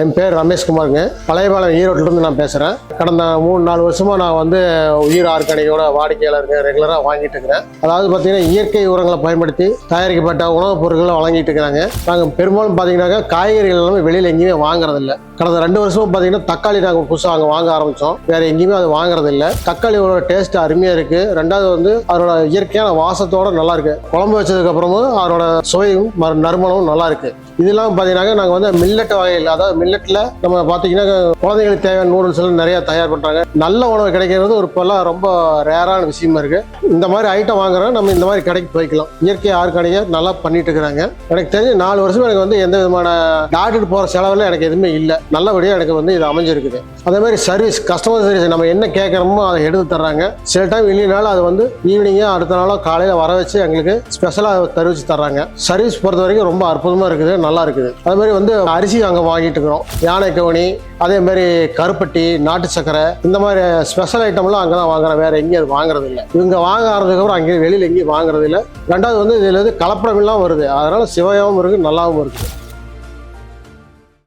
என் பேர் ரமேஷ்குமாருங்க. பழையபாளையம் ஈரோட்டிலிருந்து நான் பேசுகிறேன். கடந்த 3-4 வருஷமாக நான் வந்து உயிர் ஆர்கானிக்கோட வாடிக்கையாளருங்க ரெகுலராக வாங்கிட்டு இருக்கிறேன். அதாவது பார்த்தீங்கன்னா இயற்கை உரங்களை பயன்படுத்தி தயாரிக்கப்பட்ட உணவுப் பொருட்களை வழங்கிட்டு இருக்கிறாங்க. நாங்கள் பெரும்பாலும் பார்த்தீங்கன்னாக்கா காய்கறிகள் எல்லாமே வெளியில் எங்கேயுமே வாங்குறதில்ல. கடந்த 2 வருஷமும் பார்த்தீங்கன்னா தக்காளி நாங்கள் புதுசாக அங்கே வாங்க ஆரம்பித்தோம். வேறு எங்கேயுமே அது வாங்குறதில்ல. தக்காளியோட டேஸ்ட் அருமையாக இருக்குது. ரெண்டாவது வந்து அதோட இயற்கையான வாசத்தோட நல்லா இருக்கு. குழம்பு வச்சதுக்கப்புறமும் அதோட சுவையும் நறுமணமும் நல்லா இருக்கு. இதெல்லாம் பார்த்தீங்கன்னா நாங்கள் வந்து மில்லட் வகையில், அதாவது மில்லட்டில் நம்ம பார்த்தீங்கன்னா குழந்தைகளுக்கு தேவையான நூடுல்ஸ் எல்லாம் நிறைய தயார் பண்ணுறாங்க. நல்ல உணவு கிடைக்கிறது ஒரு இப்போல்லாம் ரொம்ப ரேரான விஷயமா இருக்கு. இந்த மாதிரி ஐட்டம் வாங்குறோம், நம்ம இந்த மாதிரி கடைக்கு போய்க்கலாம். இயற்கை ஆர்கானிக்கை நல்லா பண்ணிட்டு இருக்கிறாங்க. எனக்கு தெரிஞ்சு 4 வருஷம் எனக்கு வந்து எந்த விதமான டாக்டர் போகிற செலவில் எனக்கு எதுவுமே இல்லை. நல்லபடியாக எனக்கு வந்து இது அமைஞ்சிருக்குது. அதே மாதிரி சர்வீஸ், கஸ்டமர் சர்வீஸ் நம்ம என்ன கேட்குறோமோ அதை எடுத்து தர்றாங்க. சில டைம் இல்லைனாலும் அது வந்து ஈவினிங்காக அடுத்த நாளோ காலையில் வர வச்சு எங்களுக்கு ஸ்பெஷலாக தெரிவித்து தர்றாங்க. சர்வீஸ் பொறுத்த வரைக்கும் ரொம்ப அற்புதமாக இருக்குது, நல்லா இருக்குது. அதே மாதிரி வந்து அரிசி அங்கே வாங்கிட்டு இருக்கிறோம். யானை கவுனி, அதே மாதிரி கருப்பட்டி, நாட்டு சக்கரை, இந்த மாதிரி ஸ்பெஷல் ஐட்டம்லாம் அங்கே தான் வாங்குறேன். வேற எங்கேயும் அது வாங்குறது இல்லை. இவங்க வாங்க ஆரம்பிச்சதுக்கப்புறம் அங்கேயும் வெளியில் எங்கேயும் வாங்குறது இல்லை. ரெண்டாவது வந்து இதில் வந்து கலப்படம் எல்லாம் வருது. அதனால சுவையாகவும் இருக்குது, நல்லாவும் இருக்குது.